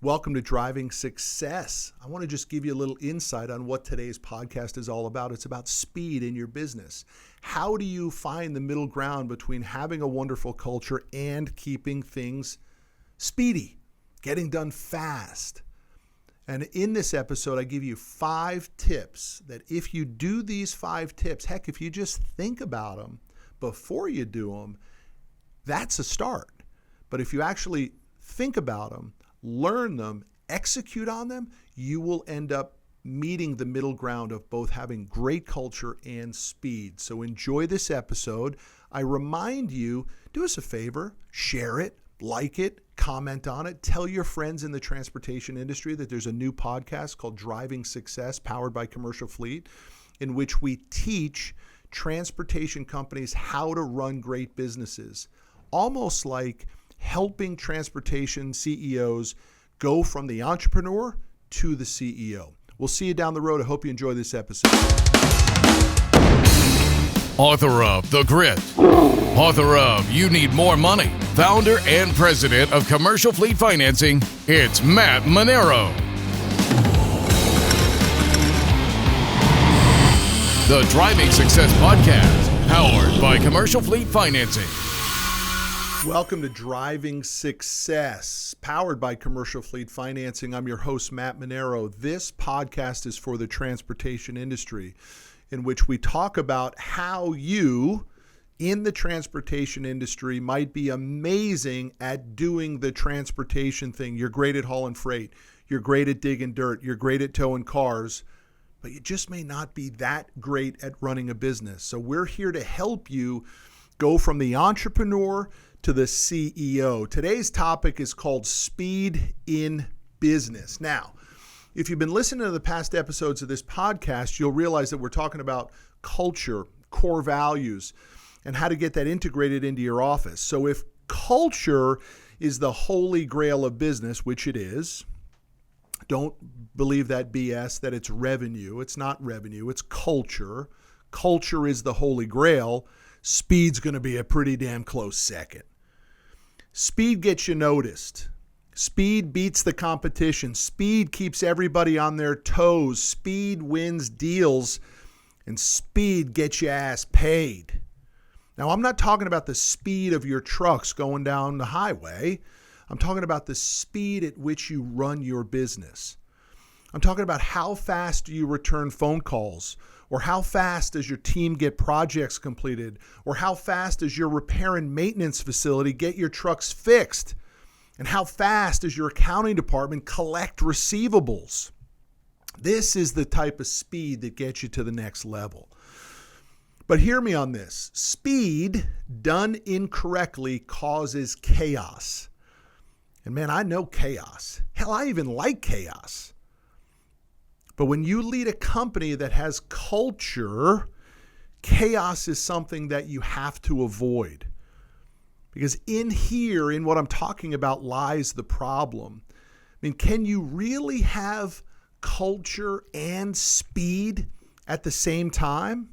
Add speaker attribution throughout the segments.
Speaker 1: Welcome to Driving Success. I want to just give you a little insight on what today's podcast is all about. It's about speed in your business. How do you find the middle ground between having a wonderful culture and keeping things speedy, getting done fast? And in this episode, I give you 5 tips that if you do these 5 tips, heck, if you just think about them before you do them, that's a start. But if you actually think about them, learn them, execute on them, you will end up meeting the middle ground of both having great culture and speed. So enjoy this episode. I remind you, do us a favor, share it, like it, comment on it, tell your friends in the transportation industry that there's a new podcast called Driving Success, powered by Commercial Fleet, in which we teach transportation companies how to run great businesses, almost like helping transportation CEOs go from the entrepreneur to the CEO. We'll see you down the road. I hope you enjoy this episode.
Speaker 2: Author of The Grit, author of You Need More Money, founder and president of Commercial Fleet Financing, it's Matt Manero. The Driving Success Podcast, powered by Commercial Fleet Financing.
Speaker 1: Welcome to Driving Success, powered by Commercial Fleet Financing. I'm your host, Matt Manero. This podcast is for the transportation industry, in which we talk about how you, in the transportation industry, might be amazing at doing the transportation thing. You're great at hauling freight. You're great at digging dirt. You're great at towing cars, but you just may not be that great at running a business. So we're here to help you go from the entrepreneur to the CEO. Today's topic is called Speed in Business. Now, if you've been listening to the past episodes of this podcast, you'll realize that we're talking about culture, core values, and how to get that integrated into your office. So if culture is the holy grail of business, which it is, don't believe that BS that it's revenue. It's not revenue, it's culture. Culture is the holy grail. Speed's going to be a pretty damn close second. Speed gets you noticed. Speed beats the competition. Speed keeps everybody on their toes. Speed wins deals, and speed gets your ass paid. Now, I'm not talking about the speed of your trucks going down the highway. I'm talking about the speed at which you run your business. I'm talking about how fast do you return phone calls, or how fast does your team get projects completed, or how fast does your repair and maintenance facility get your trucks fixed, and how fast does your accounting department collect receivables. This is the type of speed that gets you to the next level. But hear me on this. Speed done incorrectly causes chaos. And man, I know chaos. Hell, I even like chaos. But when you lead a company that has culture, chaos is something that you have to avoid. Because in here, in what I'm talking about, lies the problem. I mean, can you really have culture and speed at the same time?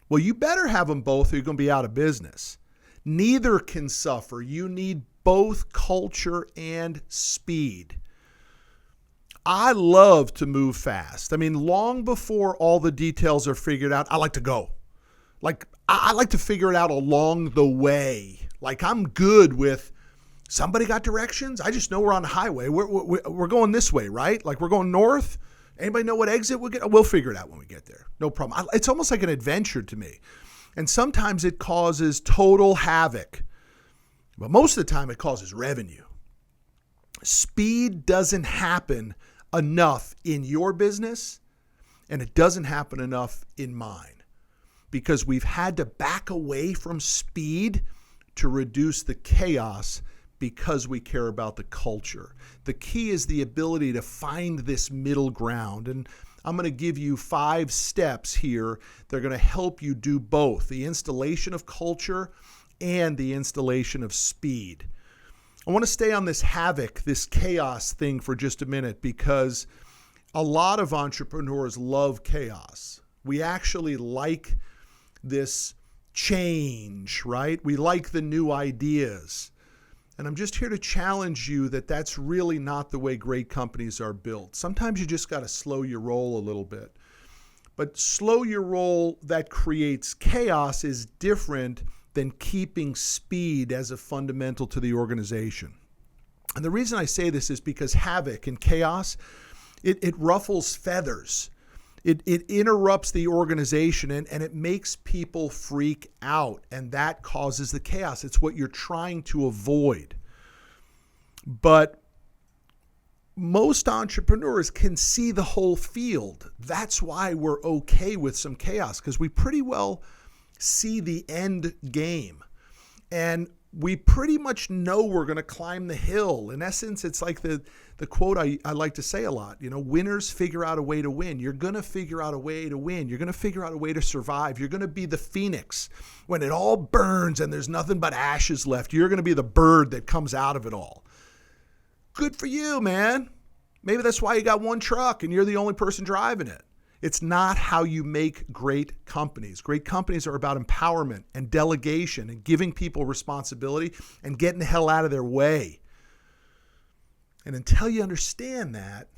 Speaker 1: Well, you better have them both or you're going to be out of business. Neither can suffer. You need both culture and speed. I love to move fast. I mean, long before all the details are figured out, I like to go. I like to figure it out along the way. Like, I'm good with, somebody got directions? I just know we're on the highway. We're going this way, right? Like, we're going north. Anybody know what exit we'll get? We'll figure it out when we get there. No problem. It's almost like an adventure to me. And sometimes it causes total havoc. But most of the time it causes revenue. Speed doesn't happen enough in your business, and it doesn't happen enough in mine, because we've had to back away from speed to reduce the chaos because we care about the culture. The key is the ability to find this middle ground, and I'm going to give you 5 steps here that are going to help you do both, the installation of culture and the installation of speed. I want to stay on this havoc, this chaos thing for just a minute, because a lot of entrepreneurs love chaos. We actually like this change, right? We like the new ideas. And I'm just here to challenge you that that's really not the way great companies are built. Sometimes you just got to slow your roll a little bit. But slow your roll that creates chaos is different than keeping speed as a fundamental to the organization. And the reason I say this is because havoc and chaos, it ruffles feathers. It interrupts the organization and it makes people freak out, and that causes the chaos. It's what you're trying to avoid. But most entrepreneurs can see the whole field. That's why we're okay with some chaos, because we pretty well see the end game. And we pretty much know we're going to climb the hill. In essence, it's like the quote I like to say a lot, winners figure out a way to win. You're going to figure out a way to win. You're going to figure out a way to survive. You're going to be the phoenix. When it all burns and there's nothing but ashes left, you're going to be the bird that comes out of it all. Good for you, man. Maybe that's why you got one truck and you're the only person driving it. It's not how you make great companies. Great companies are about empowerment and delegation and giving people responsibility and getting the hell out of their way. And until you understand that,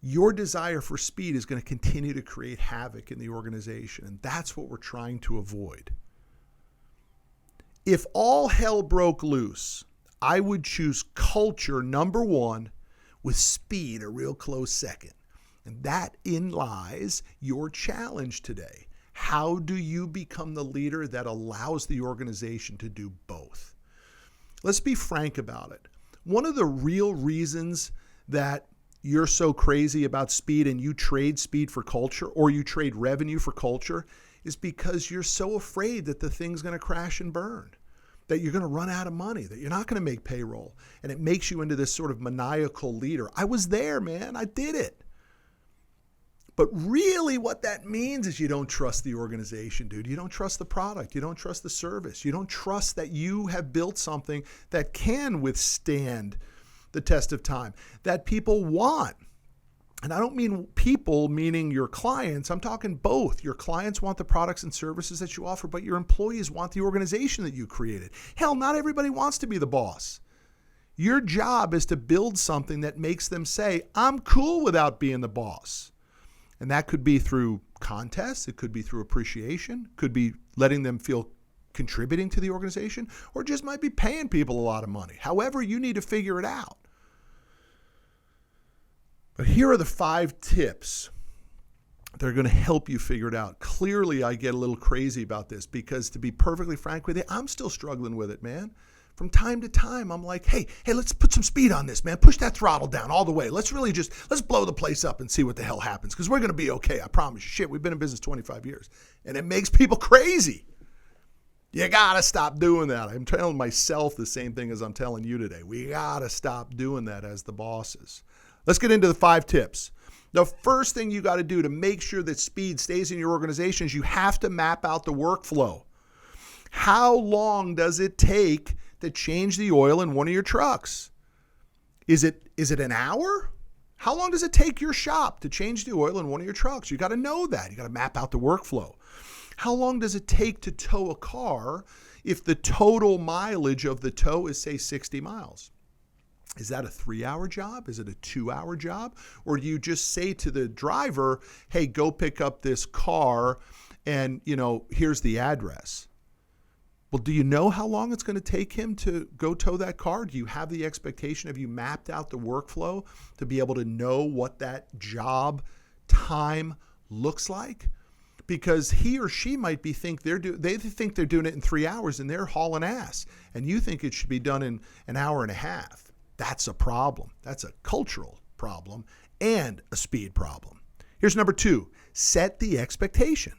Speaker 1: your desire for speed is going to continue to create havoc in the organization. And that's what we're trying to avoid. If all hell broke loose, I would choose culture number one with speed a real close second. And that in lies your challenge today. How do you become the leader that allows the organization to do both? Let's be frank about it. One of the real reasons that you're so crazy about speed and you trade speed for culture, or you trade revenue for culture, is because you're so afraid that the thing's going to crash and burn, that you're going to run out of money, that you're not going to make payroll. And it makes you into this sort of maniacal leader. I was there, man. I did it. But really what that means is you don't trust the organization, dude. You don't trust the product. You don't trust the service. You don't trust that you have built something that can withstand the test of time, that people want. And I don't mean people meaning your clients. I'm talking both. Your clients want the products and services that you offer, but your employees want the organization that you created. Hell, not everybody wants to be the boss. Your job is to build something that makes them say, I'm cool without being the boss. And that could be through contests, it could be through appreciation, could be letting them feel contributing to the organization, or just might be paying people a lot of money. However, you need to figure it out. But here are the 5 tips that are going to help you figure it out. Clearly, I get a little crazy about this because, to be perfectly frank with you, I'm still struggling with it, man. From time to time, I'm like, hey, let's put some speed on this, man. Push that throttle down all the way. Let's blow the place up and see what the hell happens, because we're going to be okay. I promise you. Shit, we've been in business 25 years, and it makes people crazy. You got to stop doing that. I'm telling myself the same thing as I'm telling you today. We got to stop doing that as the bosses. Let's get into the 5 tips. The first thing you got to do to make sure that speed stays in your organization is you have to map out the workflow. How long does it take to change the oil in one of your trucks? Is it an hour? How long does it take your shop to change the oil in one of your trucks? You got to know that. You got to map out the workflow. How long does it take to tow a car if the total mileage of the tow is, say, 60 miles? Is that a 3-hour job? Is it a 2-hour job? Or do you just say to the driver, hey, go pick up this car and, here's the address? Well, do you know how long it's going to take him to go tow that car? Do you have the expectation? Have you mapped out the workflow to be able to know what that job time looks like? Because he or she might be they think they're doing it in 3 hours and they're hauling ass, and you think it should be done in an hour and a half. That's a problem. That's a cultural problem and a speed problem. Here's number 2, set the expectation.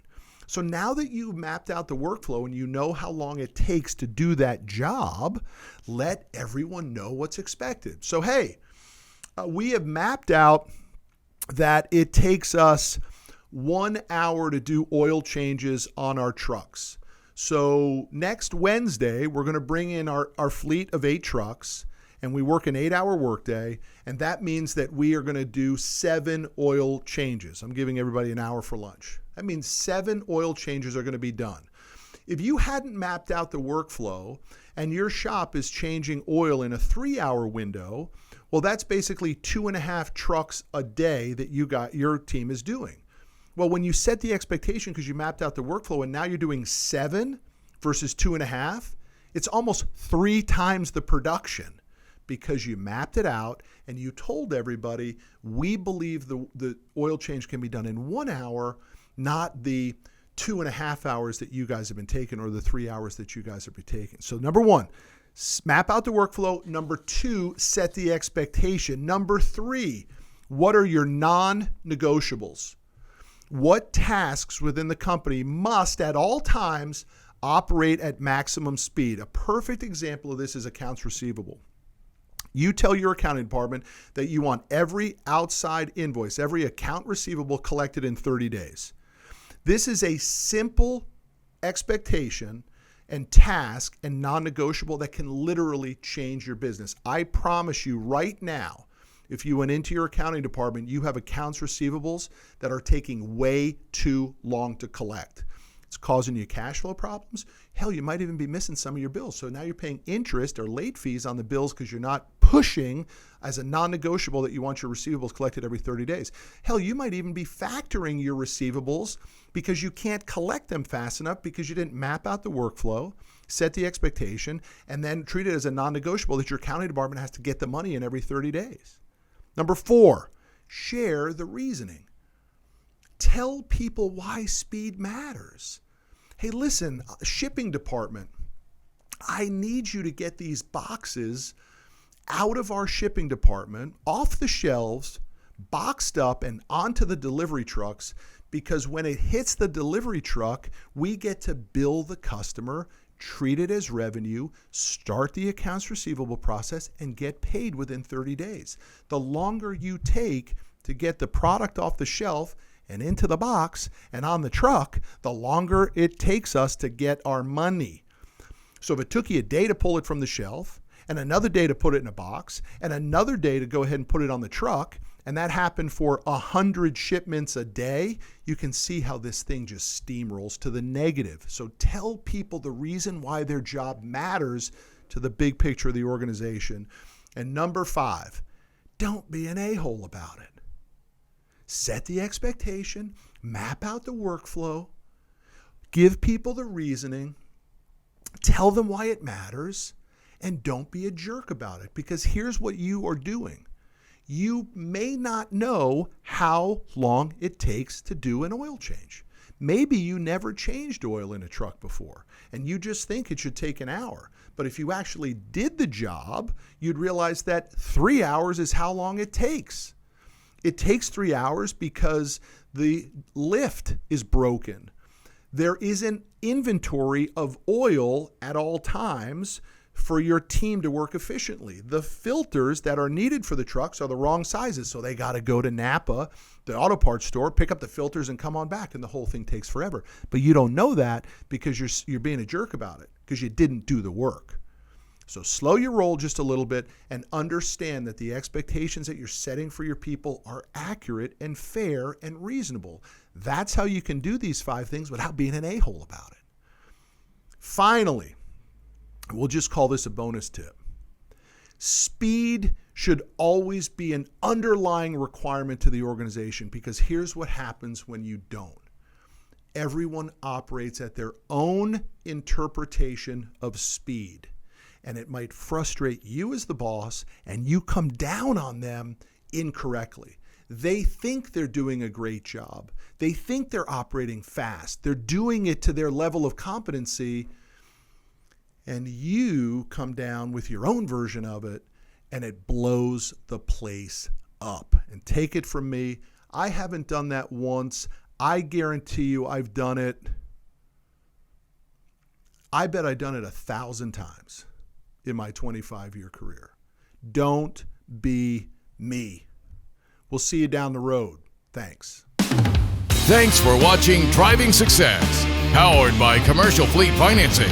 Speaker 1: So now that you've mapped out the workflow and you know how long it takes to do that job, let everyone know what's expected. So, hey, we have mapped out that it takes us 1 hour to do oil changes on our trucks. So next Wednesday, we're going to bring in our fleet of 8 trucks, and we work an 8-hour workday, and that means that we are going to do 7 oil changes. I'm giving everybody an hour for lunch. That means 7 oil changes are going to be done. If you hadn't mapped out the workflow and your shop is changing oil in a 3-hour window, well, that's basically 2.5 trucks a day that your team is doing. Well, when you set the expectation because you mapped out the workflow and now you're doing 7 versus 2.5, it's almost 3 times the production because you mapped it out and you told everybody, we believe the oil change can be done in 1 hour, not the 2.5 hours that you guys have been taking or the 3 hours that you guys have been taking. So number 1, map out the workflow. Number 2, set the expectation. Number 3, what are your non-negotiables? What tasks within the company must at all times operate at maximum speed? A perfect example of this is accounts receivable. You tell your accounting department that you want every outside invoice, every account receivable collected in 30 days. This is a simple expectation and task and non-negotiable that can literally change your business. I promise you right now, if you went into your accounting department, you have accounts receivables that are taking way too long to collect. It's causing you cash flow problems. Hell, you might even be missing some of your bills. So now you're paying interest or late fees on the bills because you're not pushing as a non-negotiable that you want your receivables collected every 30 days. Hell, you might even be factoring your receivables because you can't collect them fast enough because you didn't map out the workflow, set the expectation, and then treat it as a non-negotiable that your accounting department has to get the money in every 30 days. Number 4, share the reasoning. Tell people why speed matters. Hey, listen, shipping department, I need you to get these boxes out of our shipping department, off the shelves, boxed up and onto the delivery trucks, because when it hits the delivery truck, we get to bill the customer, treat it as revenue, start the accounts receivable process, and get paid within 30 days. The longer you take to get the product off the shelf and into the box and on the truck, the longer it takes us to get our money. So if it took you a day to pull it from the shelf, and another day to put it in a box, and another day to go ahead and put it on the truck, and that happened for 100 shipments a day, you can see how this thing just steamrolls to the negative. So tell people the reason why their job matters to the big picture of the organization. And number 5, don't be an a-hole about it. Set the expectation, map out the workflow, give people the reasoning, tell them why it matters, and don't be a jerk about it, because here's what you are doing. You may not know how long it takes to do an oil change. Maybe you never changed oil in a truck before, and you just think it should take an hour. But if you actually did the job, you'd realize that 3 hours is how long it takes. It takes 3 hours because the lift is broken. There is an inventory of oil at all times for your team to work efficiently. The filters that are needed for the trucks are the wrong sizes, so they got to go to Napa, the auto parts store, pick up the filters and come on back, and the whole thing takes forever. But you don't know that because you're being a jerk about it because you didn't do the work. So slow your roll just a little bit and understand that the expectations that you're setting for your people are accurate and fair and reasonable. That's how you can do these 5 things without being an a-hole about it. Finally, we'll just call this a bonus tip. Speed should always be an underlying requirement to the organization, because here's what happens when you don't. Everyone operates at their own interpretation of speed, and it might frustrate you as the boss, and you come down on them incorrectly. They think they're doing a great job. They think they're operating fast. They're doing it to their level of competency, and you come down with your own version of it, and it blows the place up. And take it from me, I haven't done that once. I guarantee you I've done it. I bet I've done it 1,000 times in my 25-year career. Don't be me. We'll see you down the road. Thanks.
Speaker 2: Thanks for watching Driving Success, powered by Commercial Fleet Financing.